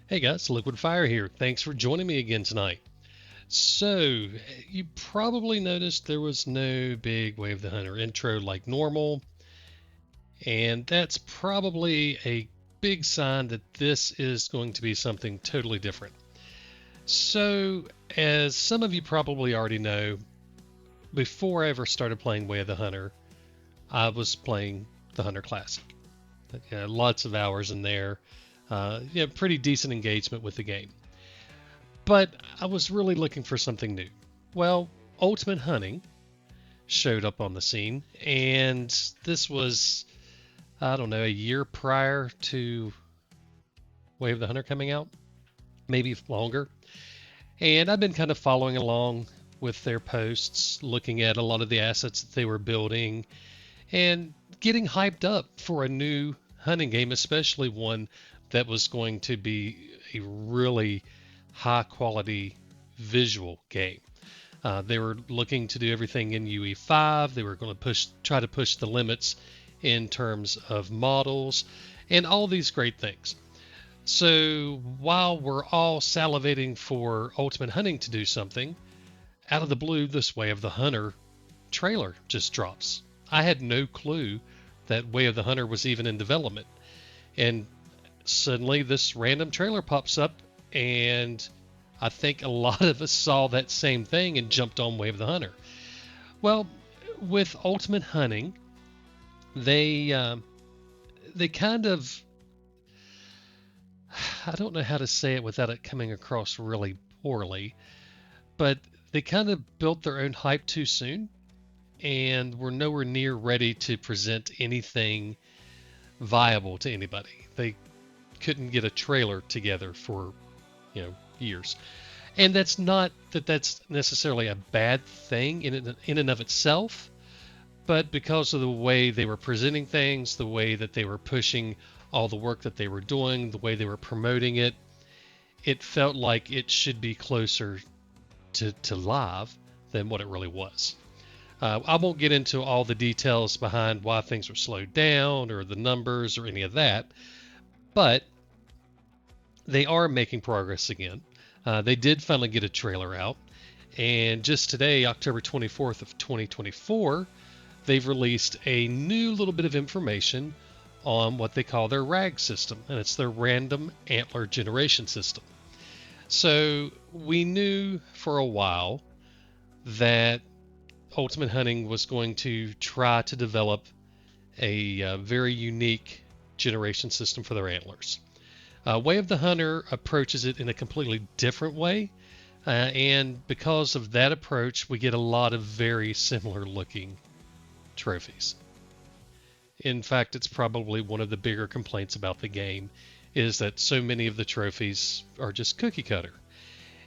Hey guys, Liquid Fire here. Thanks for joining me again tonight. So, you probably noticed there was no big Way of the Hunter intro like normal, and that's probably a big sign that this is going to be something totally different. So, as some of you probably already know, before I ever started playing Way of the Hunter, I was playing the Hunter Classic. Lots of hours in there, pretty decent engagement with the game. But I was really looking for something new. Well, Ultimate Hunting showed up on the scene, and this was, I don't know, a year prior to Way of the Hunter coming out, maybe longer. And I've been kind of following along with their posts, looking at a lot of the assets that they were building, and getting hyped up for a new hunting game, especially one that was going to be a really high quality visual game. They were looking to do everything in UE5. They were going to try to push the limits in terms of models and all these great things. So while we're all salivating for Ultimate Hunting to do something, out of the blue, this Way of the Hunter trailer just drops. I had no clue that Way of the Hunter was even in development. And suddenly this random trailer pops up, and I think a lot of us saw that same thing and jumped on Way of the Hunter. Well, with Ultimate Hunting, they they kind of, I don't know how to say it without it coming across really poorly, but they kind of built their own hype too soon and were nowhere near ready to present anything viable to anybody. They couldn't get a trailer together for, years. And that's not that that's necessarily a bad thing in and of itself, but because of the way they were presenting things, the way that they were pushing all the work that they were doing, the way they were promoting it, it felt like it should be closer to live than what it really was. I won't get into all the details behind why things were slowed down or the numbers or any of that, but they are making progress again. They did finally get a trailer out, and just today, October 24th of 2024, they've released a new little bit of information on what they call their RAGS system, and it's their random antler generation system. So we knew for a while that Ultimate Hunting was going to try to develop a very unique generation system for their antlers. Way of the Hunter approaches it in a completely different way, and because of that approach, we get a lot of very similar looking trophies. In fact, it's probably one of the bigger complaints about the game is that so many of the trophies are just cookie cutter.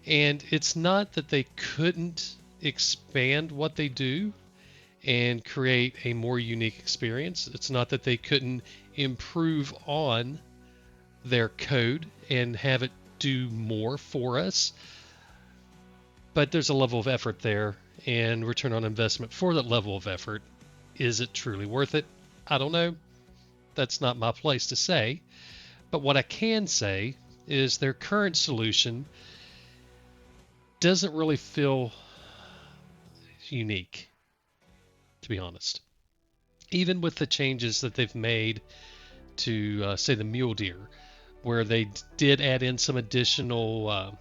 And it's not that they couldn't expand what they do and create a more unique experience. It's not that they couldn't improve on their code and have it do more for us. But there's a level of effort there, and return on investment for that level of effort. Is it truly worth it? I don't know. That's not my place to say. But what I can say is their current solution doesn't really feel unique, to be honest. Even with the changes that they've made to, say, the mule deer, where they did add in some additional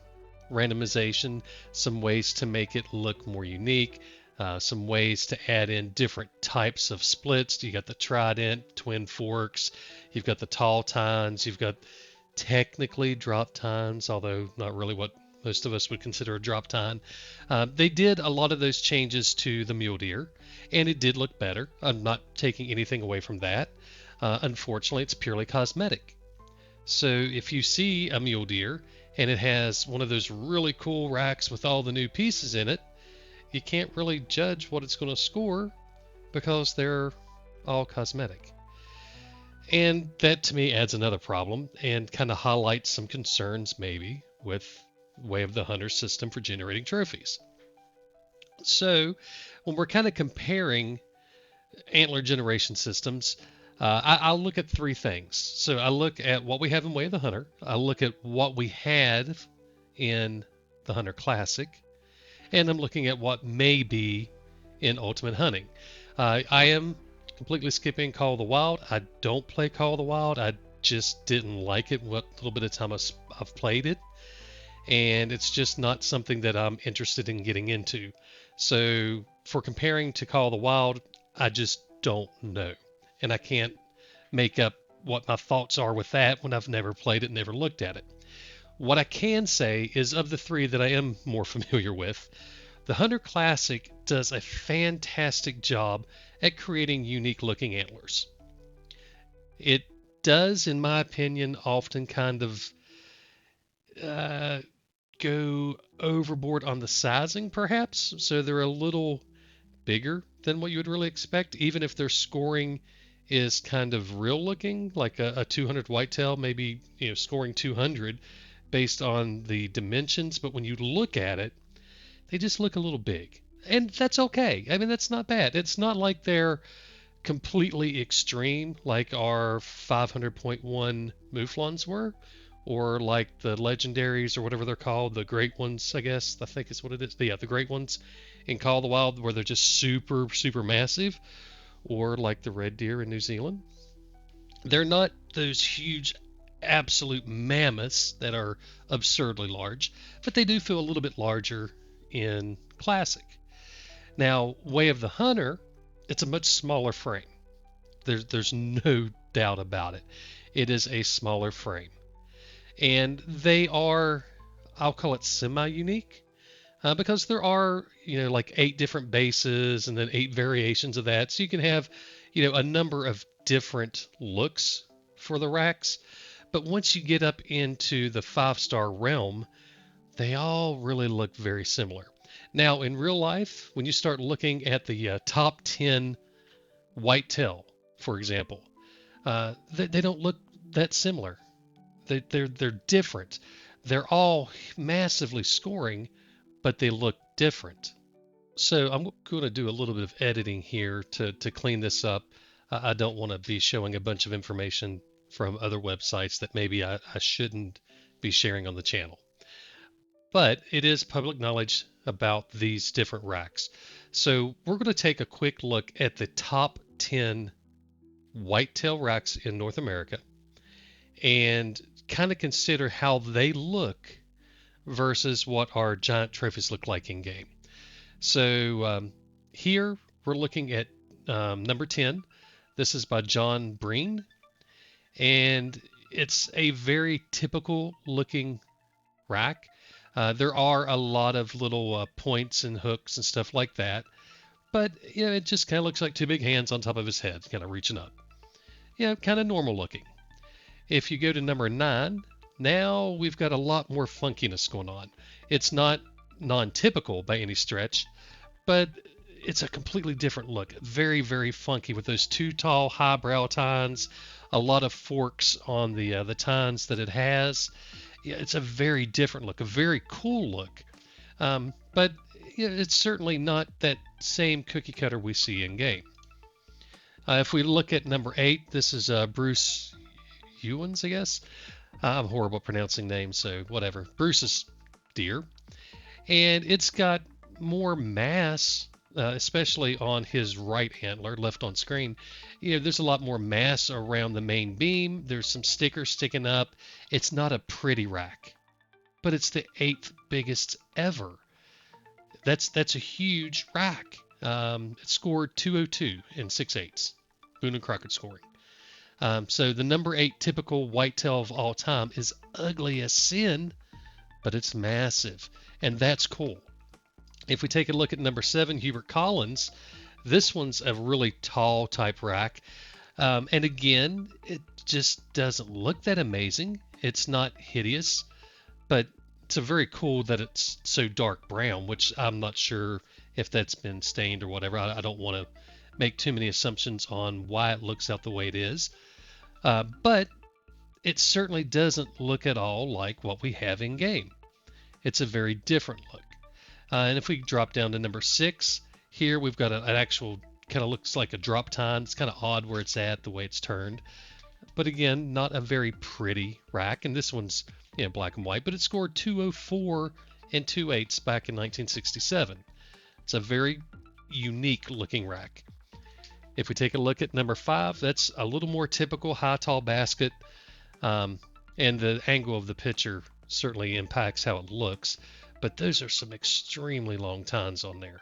randomization, some ways to make it look more unique, some ways to add in different types of splits. You got the trident, twin forks, you've got the tall tines, you've got technically drop tines, although not really what most of us would consider a drop tine. They did a lot of those changes to the mule deer, and it did look better. I'm not taking anything away from that. Unfortunately, it's purely cosmetic. So if you see a mule deer and it has one of those really cool racks with all the new pieces in it, you can't really judge what it's going to score because they're all cosmetic. And that to me adds another problem and kind of highlights some concerns maybe with Way of the Hunter system for generating trophies. So when we're kind of comparing antler generation systems, I'll look at three things. So I look at what we have in Way of the Hunter. I look at what we had in the Hunter Classic, and I'm looking at what may be in Ultimate Hunting. I am completely skipping Call of the Wild. I don't play Call of the Wild. I just didn't like it what little bit of time I've played it, and it's just not something that I'm interested in getting into. So for comparing to Call of the Wild, I just don't know, and I can't make up what my thoughts are with that when I've never played it, never looked at it. What I can say is of the three that I am more familiar with, the Hunter Classic does a fantastic job at creating unique looking antlers. It does, in my opinion, often kind of uh, go overboard on the sizing, perhaps. So they're a little bigger than what you would really expect, even if their scoring is kind of real looking, like a 200 whitetail, maybe scoring 200 based on the dimensions. But when you look at it, they just look a little big. And that's okay. I mean, that's not bad. It's not like they're completely extreme like our 500.1 mouflons were, or like the legendaries or whatever they're called, the great ones, I guess. I think is what it is. Yeah, the great ones in Call of the Wild where they're just super, super massive, or like the red deer in New Zealand. They're not those huge absolute mammoths that are absurdly large, but they do feel a little bit larger in Classic. Now, Way of the Hunter, it's a much smaller frame. There's no doubt about it. It is a smaller frame, and they are, I'll call it semi-unique, because there are like 8 different bases and then 8 variations of that, so you can have a number of different looks for the racks. But once you get up into the 5-star realm, they all really look very similar. Now, in real life, when you start looking at the top 10 whitetail, for example, they don't look that similar. They're different. They're all massively scoring, but they look different. So I'm going to do a little bit of editing here to clean this up. I don't want to be showing a bunch of information from other websites that maybe I shouldn't be sharing on the channel. But it is public knowledge about these different racks. So we're going to take a quick look at the top 10 whitetail racks in North America and kind of consider how they look versus what our giant trophies look like in game. So here we're looking at number 10. This is by John Breen, and it's a very typical looking rack. There are a lot of little points and hooks and stuff like that, but it just kind of looks like 2 big hands on top of his head, kind of reaching up. Kind of normal looking. If you go to number 9, now we've got a lot more funkiness going on. It's not non-typical by any stretch, but it's a completely different look. Very, very funky with those 2 tall highbrow tines, a lot of forks on the tines that it has. Yeah, it's a very different look, a very cool look. But it's certainly not that same cookie cutter we see in game. If we look at number 8, this is Bruce Ewins, I guess. I'm horrible at pronouncing names, so whatever. Bruce's deer. And it's got more mass, especially on his right antler, left on screen. There's a lot more mass around the main beam. There's some stickers sticking up. It's not a pretty rack, but it's the 8th biggest ever. That's a huge rack. It scored 202 in 6/8. Boone and Crockett scoring. So the number 8 typical whitetail of all time is ugly as sin, but it's massive, and that's cool. If we take a look at number 7, Hubert Collins, this one's a really tall type rack. And again, it just doesn't look that amazing. It's not hideous, but it's a very cool that it's so dark brown, which I'm not sure if that's been stained or whatever. I don't want to make too many assumptions on why it looks out the way it is. But it certainly doesn't look at all like what we have in game. It's a very different look. And if we drop down to number 6, here we've got an actual kind of looks like a drop tine. It's kind of odd where it's at, the way it's turned. But again, not a very pretty rack. And this one's, black and white, but it scored 204 and 2/8 back in 1967. It's a very unique looking rack. If we take a look at number 5, that's a little more typical high tall basket. And the angle of the picture certainly impacts how it looks. But those are some extremely long tines on there.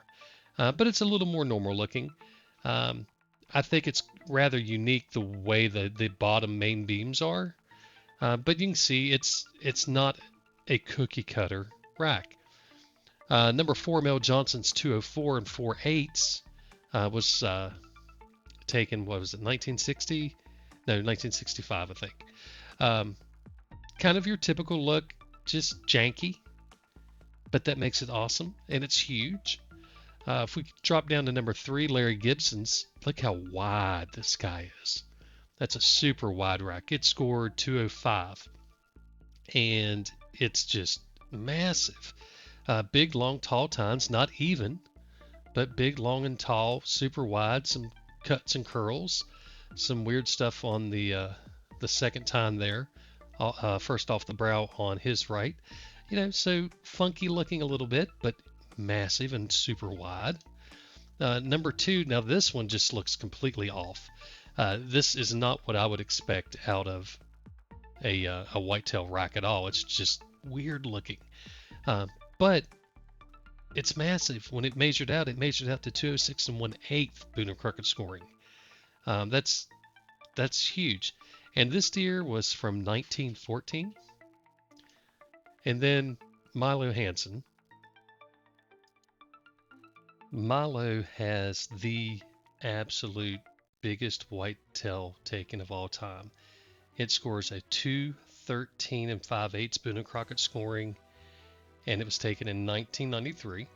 But it's a little more normal looking. I think it's rather unique the way the bottom main beams are. But you can see it's not a cookie cutter rack. Number 4, Mel Johnson's 204 and 4/8 was taken, what was it, 1960? No, 1965, I think. Kind of your typical look, just janky, but that makes it awesome, and it's huge. If we drop down to number 3, Larry Gibson's, look how wide this guy is. That's a super wide rack. It scored 205, and it's just massive. Big, long, tall tines, not even, but big, long, and tall, super wide, some cuts and curls, some weird stuff on the second tine there, first off the brow on his right. So funky looking a little bit, but massive and super wide. Number 2, now this one just looks completely off. This is not what I would expect out of a whitetail rack at all. It's just weird looking. But it's massive. When it measured out to 206 and 1/8 Boone and Crockett scoring. That's huge. And this deer was from 1914. And then Milo Hansen. Milo has the absolute biggest whitetail taken of all time. It scores a 213 and 5/8 Boone and Crockett scoring, and it was taken in 1993.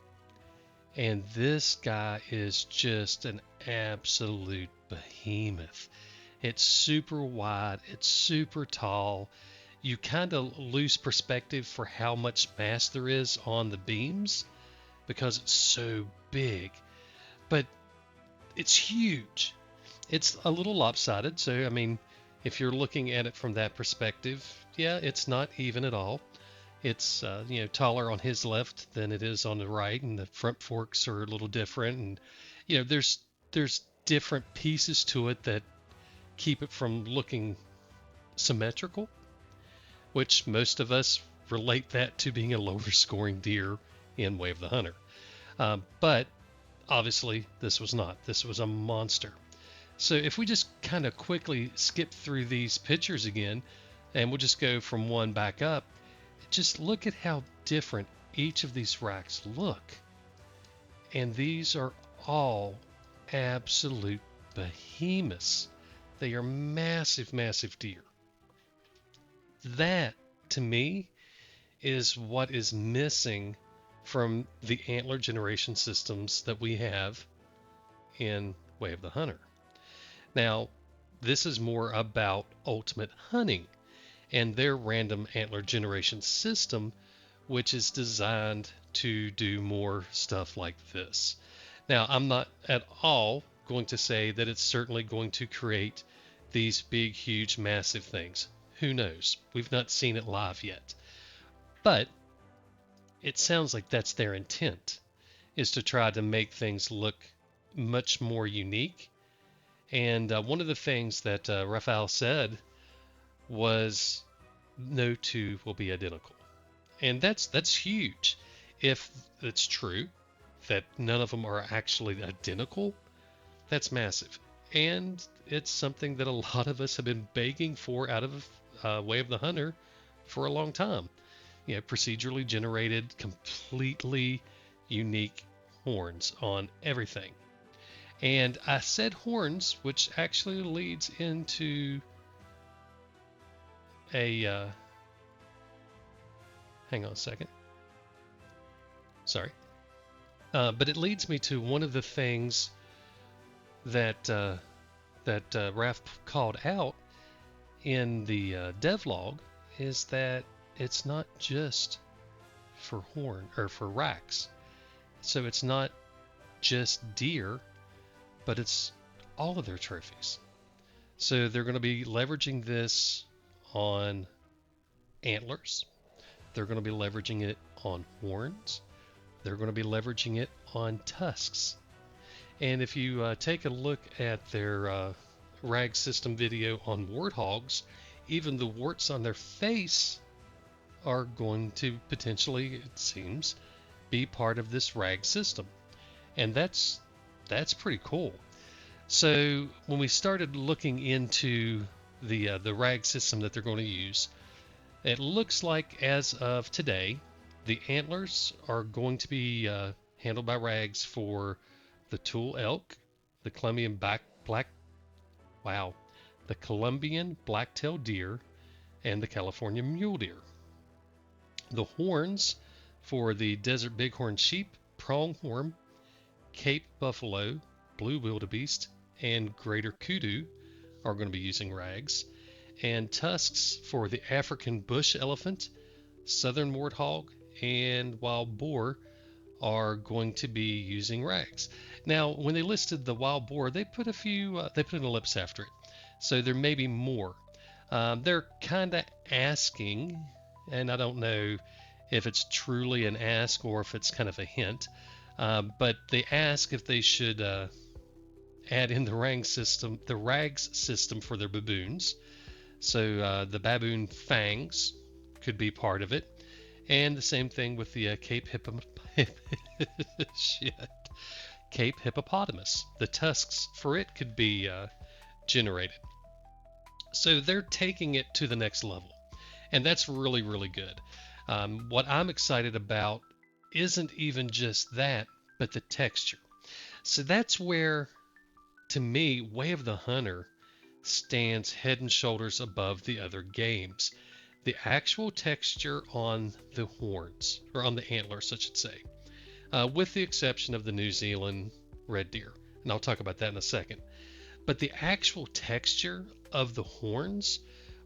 And this guy is just an absolute behemoth. It's super wide, it's super tall. You kind of lose perspective for how much mass there is on the beams because it's so big. But it's huge. It's a little lopsided, so I mean, if you're looking at it from that perspective, yeah, it's not even at all. It's taller on his left than it is on the right, and the front forks are a little different, and there's different pieces to it that keep it from looking symmetrical, which most of us relate that to being a lower scoring deer in Way of the Hunter. But obviously this was not. This was a monster. So if we just kind of quickly skip through these pictures again, and we'll just go from one back up, just look at how different each of these racks look. And these are all absolute behemoths. They are massive, massive deer. That, to me, is what is missing from the antler generation systems that we have in Way of the Hunter. Now, this is more about Ultimate Hunting and their random antler generation system, which is designed to do more stuff like this. Now, I'm not at all going to say that it's certainly going to create these big, huge, massive things. Who knows? We've not seen it live yet. But it sounds like that's their intent, is to try to make things look much more unique. And one of the things that Raphael said was no two will be identical. And that's huge. If it's true that none of them are actually identical, that's massive. And it's something that a lot of us have been begging for out of Way of the Hunter for a long time. Procedurally generated, completely unique horns on everything. And I said horns, which actually leads into a hang on a second. Sorry. But it leads me to one of the things that Raph called out in the devlog is that it's not just for horn or for racks. So it's not just deer, but it's all of their trophies. So they're going to be leveraging this on antlers. They're going to be leveraging it on horns. They're going to be leveraging it on tusks. And if you take a look at their RAG system video on warthogs, even the warts on their face are going to potentially, it seems, be part of this RAG system. And that's pretty cool. So when we started looking into the RAG system that they're going to use, it looks like as of today, the antlers are going to be handled by RAGs for the Tool elk, the Columbian wow, the Columbian black-tailed deer, and the California mule deer. The horns for the desert bighorn sheep, pronghorn, Cape buffalo, blue wildebeest, and greater kudu are going to be using RAGs. And tusks for the African bush elephant, southern warthog, and wild boar are going to be using RAGs. Now, when they listed the wild boar, they put an ellipse after it, so there may be more. They're kind of asking, and I don't know if it's truly an ask or if it's kind of a hint, but they ask if they should add in the RAGS system for their baboons. So the baboon fangs could be part of it, and the same thing with the Cape hippopotamus. The tusks for it could be generated. So they're taking it to the next level, and that's really, really good. What I'm excited about isn't even just that, but the texture. So that's where, to me, Way of the Hunter stands head and shoulders above the other games. The actual texture on the horns, or on the antlers, I should say, with the exception of the New Zealand red deer, and I'll talk about that in a second. But the actual texture of the horns,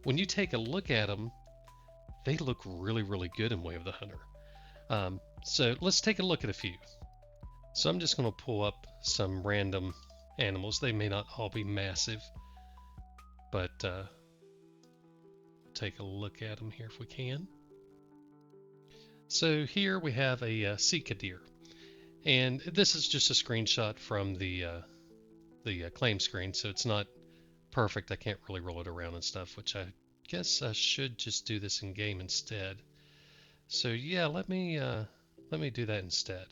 when you take a look at them, they look really, really good in Way of the Hunter. So let's take a look at a few. So I'm just going to pull up some random animals. They may not all be massive, but take a look at them here if we can. So here we have a Sika deer, and this is just a screenshot from the claim screen, so it's not perfect. I can't really roll it around and stuff, which I guess I should just do this in game instead. So yeah, let me do that instead.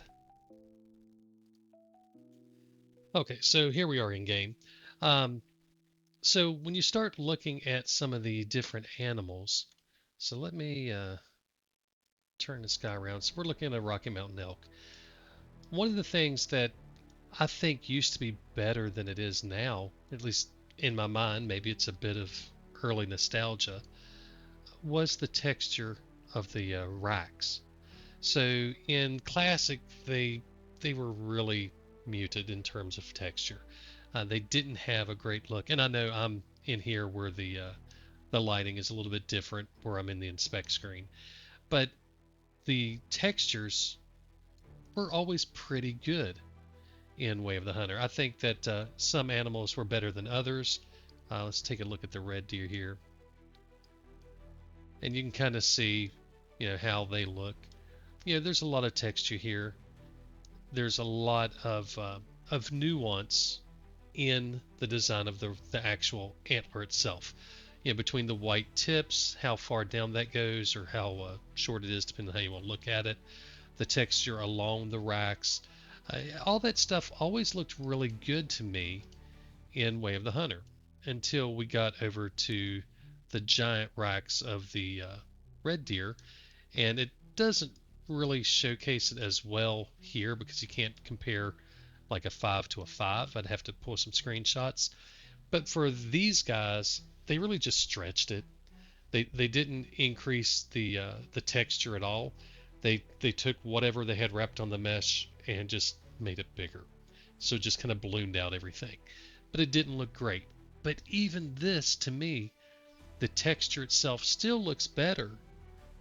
Okay, so here we are in game. So when you start looking at some of the different animals, so let me turn this guy around. So we're looking at a Rocky Mountain elk. One of the things that I think used to be better than it is now, at least in my mind, maybe it's a bit of early nostalgia, was the texture of the racks. So in Classic, they were really muted in terms of texture. They didn't have a great look, and I know I'm in here where the lighting is a little bit different, where I'm in the inspect screen, but the textures were always pretty good in Way of the Hunter. I think that some animals were better than others. Let's take a look at the red deer here, and you can kind of see, how they look. There's a lot of texture here. There's a lot of nuance in the design of the actual antler itself. Between the white tips, how far down that goes, or how short it is, depending on how you want to look at it. The texture along the racks, all that stuff always looked really good to me in Way of the Hunter, until we got over to the giant racks of the red deer, and it doesn't really showcase it as well here, because you can't compare like a 5 to a 5. I'd have to pull some screenshots. But for these guys, they really just stretched it. They didn't increase the texture at all. They took whatever they had wrapped on the mesh and just made it bigger. So it just kind of ballooned out everything. But it didn't look great. But even this, to me, the texture itself still looks better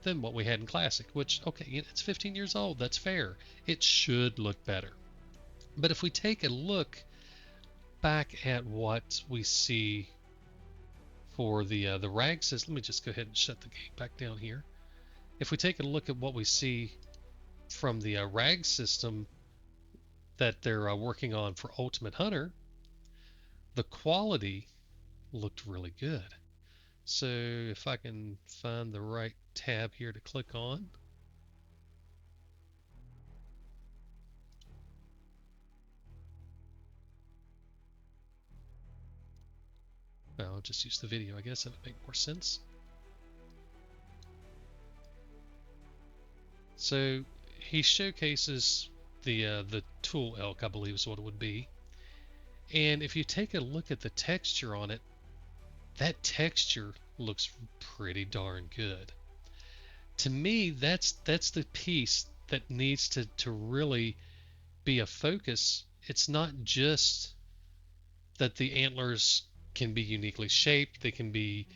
than what we had in Classic, which, okay, it's 15 years old. That's fair. It should look better. But if we take a look back at what we see for the RAGS system, let me just go ahead and shut the gate back down here. If we take a look at what we see from the RAGS system that they're working on for Ultimate Hunter, the quality looked really good. So if I can find the right tab here to click on. Well, I'll just use the video, I guess that would make more sense. So he showcases the tool elk, I believe is what it would be. And if you take a look at the texture on it, that texture looks pretty darn good. To me, that's the piece that needs to really be a focus. It's not just that the antlers can be uniquely shaped, they can be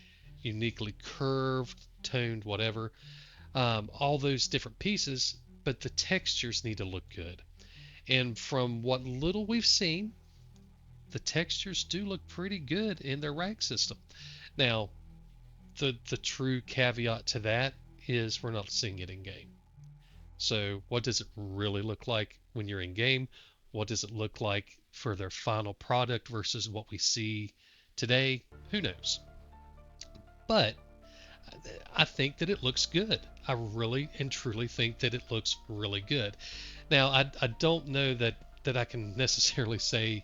uniquely curved, toned, whatever, all those different pieces, but the textures need to look good. And from what little we've seen, the textures do look pretty good in their RAG system. Now, the true caveat to that is we're not seeing it in game. So what does it really look like when you're in game? What does it look like for their final product versus what we see today? Who knows? But I think that it looks good. I really and truly think that it looks really good. Now, I don't know that I can necessarily say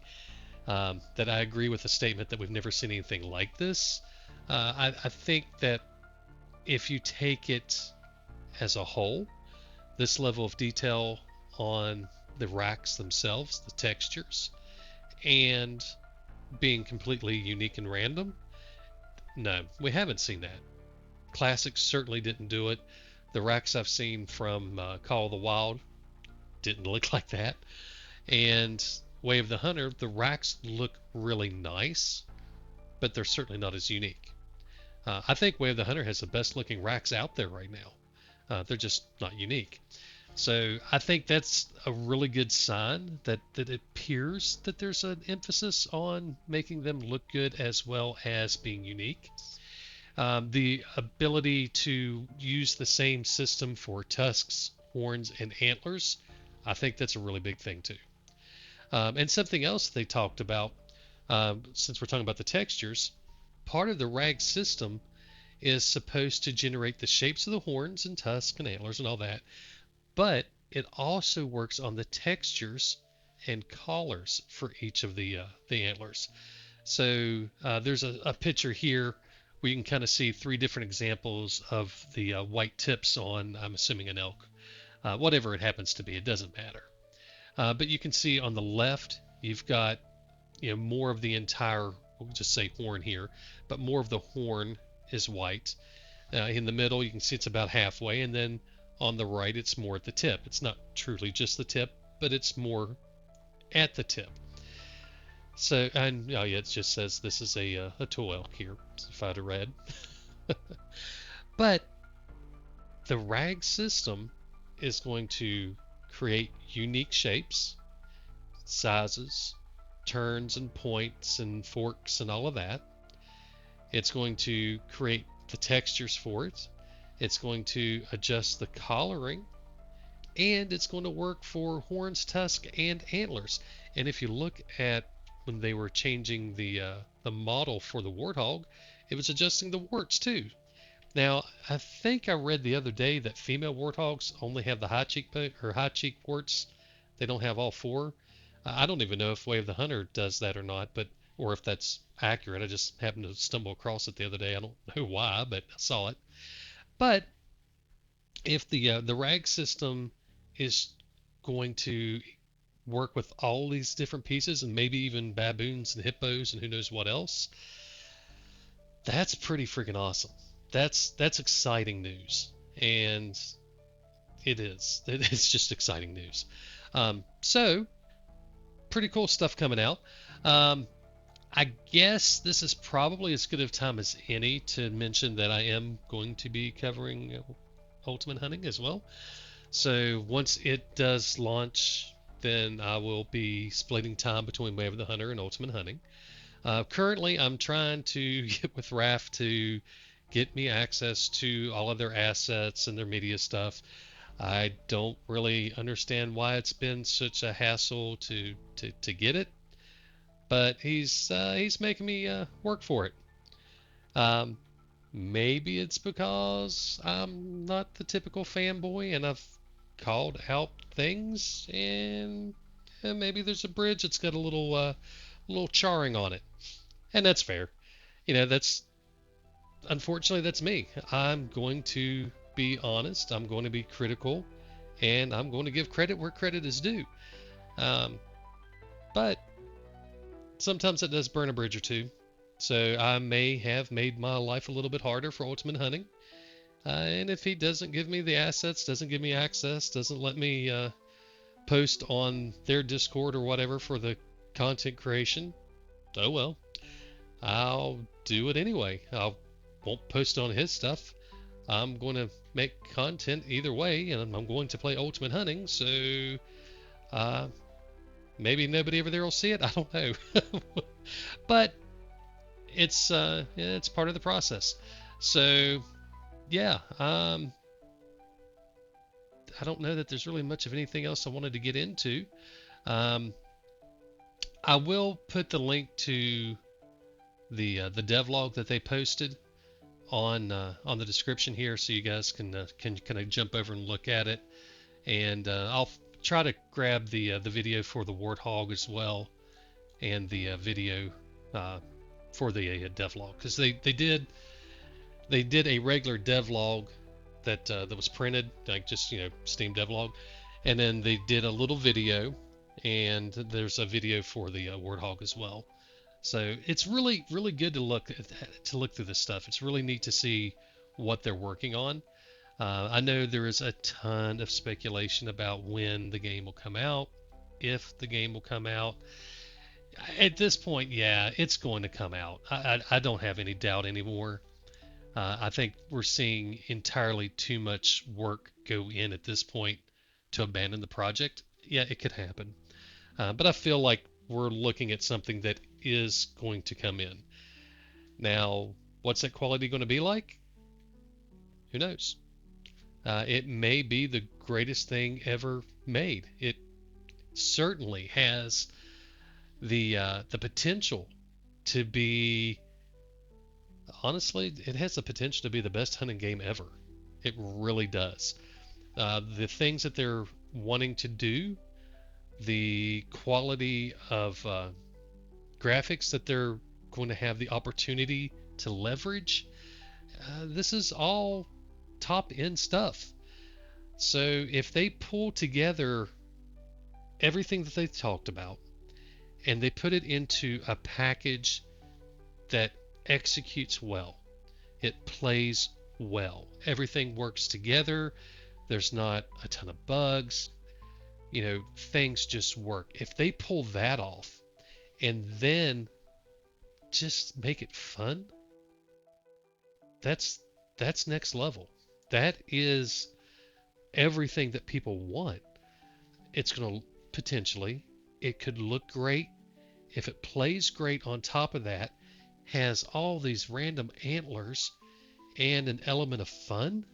that I agree with the statement that we've never seen anything like this. I think that if you take it as a whole, this level of detail on the racks themselves, the textures, and being completely unique and random, no, we haven't seen that. Classics certainly didn't do it. The racks I've seen from Call of the Wild didn't look like that. And Way of the Hunter, the racks look really nice, but they're certainly not as unique. I think Way of the Hunter has the best looking racks out there right now. They're just not unique. So I think that's a really good sign that it appears that there's an emphasis on making them look good as well as being unique. The ability to use the same system for tusks, horns, and antlers, I think that's a really big thing too. And something else they talked about, since we're talking about the textures, part of the RAG system is supposed to generate the shapes of the horns and tusks and antlers and all that, but it also works on the textures and collars for each of the antlers. So there's a picture here where you can kind of see three different examples of the white tips on, I'm assuming, an elk. Whatever it happens to be, it doesn't matter. But you can see on the left, you've got more of the entire, we'll just say horn here, but more of the horn is white. In the middle, you can see it's about halfway, and then on the right, it's more at the tip. It's not truly just the tip, but it's more at the tip. So, and oh yeah, it just says this is a tool elk here, if I'd have read. But the RAG system is going to create unique shapes, sizes, turns and points and forks and all of that. It's going to create the textures for it. It's going to adjust the collaring, and it's going to work for horns, tusks, and antlers. And if you look at when they were changing the model for the warthog, it was adjusting the warts too. Now, I think I read the other day that female warthogs only have the high cheekbone or high cheek warts. They don't have all four. I don't even know if Way of the Hunter does that or not, but or if that's accurate. I just happened to stumble across it the other day. I don't know why, but I saw it. But if the RAG system is going to work with all these different pieces and maybe even baboons and hippos and who knows what else, that's pretty freaking awesome. That's exciting news, and it is. It's just exciting news. So pretty cool stuff coming out. I guess this is probably as good of time as any to mention that I am going to be covering Ultimate Hunting as well. So once it does launch then I will be splitting time between Way of the Hunter and Ultimate Hunting. Currently, I'm trying to get with RAF to get me access to all of their assets and their media stuff. I don't really understand why it's been such a hassle to get it, but he's making me work for it. Um, Maybe it's because I'm not the typical fanboy and I've called out things, and maybe there's a bridge that's got a little charring on it, and that's fair. That's unfortunately that's me. I'm going to be honest. I'm going to be critical, and I'm going to give credit where credit is due. Um, but sometimes it does burn a bridge or two. So I may have made my life a little bit harder for Ultimate Hunting. And if he doesn't give me the assets, doesn't give me access, doesn't let me post on their Discord or whatever for the content creation, oh well, I'll do it anyway. I won't post on his stuff. I'm going to make content either way, and I'm going to play Ultimate Hunting, so uh, maybe nobody over there will see it. I don't know. But it's part of the process. So yeah, I don't know that there's really much of anything else I wanted to get into. Um, I will put the link to the devlog that they posted on the description here, so you guys can kind of jump over and look at it. And I'll try to grab the video for the warthog as well, and the video for the devlog, because they did a regular devlog that was printed, like just Steam devlog, and then they did a little video, and there's a video for the warthog as well. So it's really really good to look through this stuff. It's really neat to see what they're working on. I know there is a ton of speculation about when the game will come out, if the game will come out. At this point, yeah, it's going to come out. I don't have any doubt anymore. I think we're seeing entirely too much work go in at this point to abandon the project. Yeah, it could happen. But I feel like we're looking at something that is going to come in. Now, what's that quality going to be like? Who knows? It may be the greatest thing ever made. It certainly has the potential to be, honestly, it has the potential to be the best hunting game ever. It really does. The things that they're wanting to do, the quality of graphics that they're going to have the opportunity to leverage, this is all top end stuff. So if they pull together everything that they talked about and they put it into a package that executes well, it plays well, everything works together, there's not a ton of bugs, things just work. If they pull that off and then just make it fun, that's that's next level. That is everything that people want. It's going to potentially, it could look great. If it plays great on top of that, has all these random antlers and an element of fun,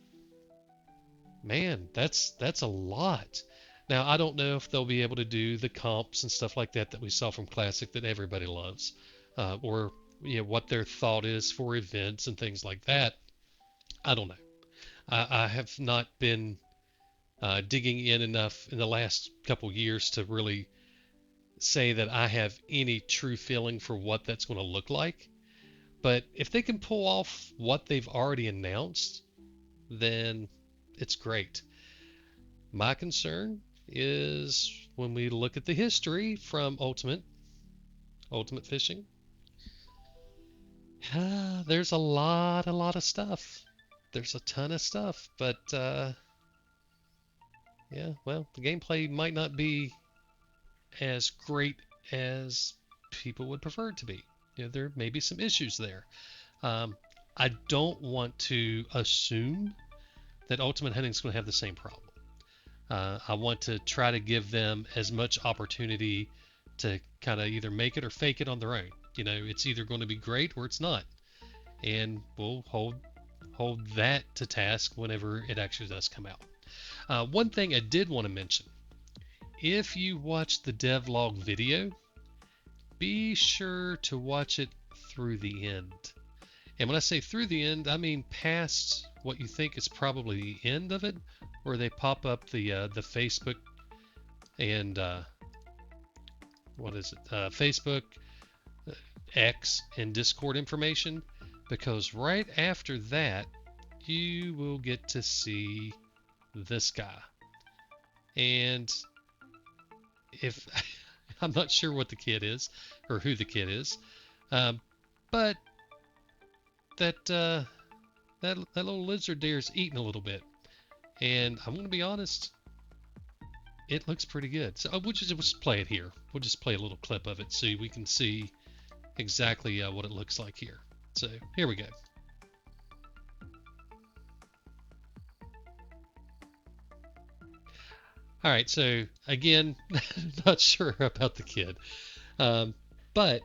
man, that's a lot. Now, I don't know if they'll be able to do the comps and stuff like that we saw from Classic that everybody loves, or what their thought is for events and things like that. I don't know. I have not been digging in enough in the last couple years to really say that I have any true feeling for what that's going to look like. But if they can pull off what they've already announced, then it's great. My concern is when we look at the history from Ultimate Fishing, there's a lot of stuff. There's a ton of stuff, but yeah, well, the gameplay might not be as great as people would prefer it to be. There may be some issues there. Um, I don't want to assume that Ultimate Hunting is going to have the same problem. I want to try to give them as much opportunity to kind of either make it or fake it on their own. You know, it's either going to be great or it's not, and we'll hold that to task whenever it actually does come out. One thing I did want to mention: if you watch the devlog video, be sure to watch it through the end. And when I say through the end, I mean past what you think is probably the end of it, where they pop up the Facebook and what is it? Facebook, X, and Discord information, because right after that, you will get to see this guy. And if I'm not sure what the kid is or who the kid is, but that little lizard there is eating a little bit, and I'm gonna be honest, it looks pretty good. So we'll just play it here. We'll just play a little clip of it so we can see exactly what it looks like here. So here we go. All right, so again, not sure about the kid, but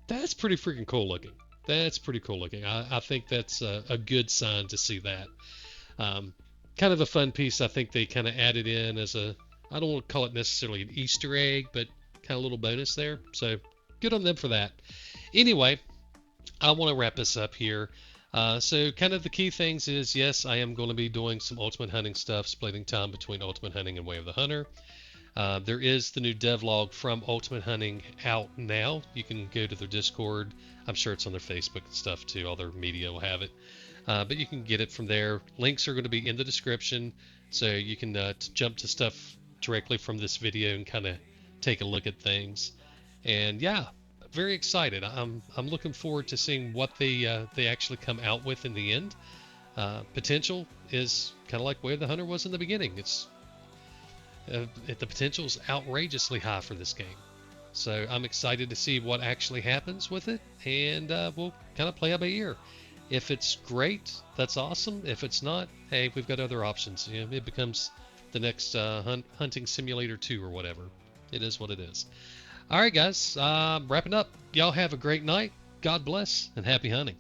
that's pretty freaking cool looking. That's pretty cool looking. I think that's a good sign to see that. Um, Kind of a fun piece. I think they kind of added in as a, I don't want to call it necessarily an Easter egg, but kind of a little bonus there. So good on them for that. Anyway, I want to wrap this up here. So kind of the key things is, yes, I am going to be doing some Ultimate Hunting stuff, splitting time between Ultimate Hunting and Way of the Hunter. There is the new devlog from Ultimate Hunting out now. You can go to their Discord. I'm sure it's on their Facebook and stuff too. All their media will have it. But you can get it from there. Links are going to be in the description, so you can jump to stuff directly from this video and kind of take a look at things. And yeah, very excited. I'm looking forward to seeing what they actually come out with in the end. Potential is kind of like Way of the Hunter was in the beginning. It's the potential is outrageously high for this game. So I'm excited to see what actually happens with it, and we'll kind of play it by ear. If it's great, that's awesome. If it's not, hey, we've got other options. You know, it becomes the next hunting simulator 2 or whatever. It is what it is. All right, guys, wrapping up. Y'all have a great night. God bless, and happy hunting.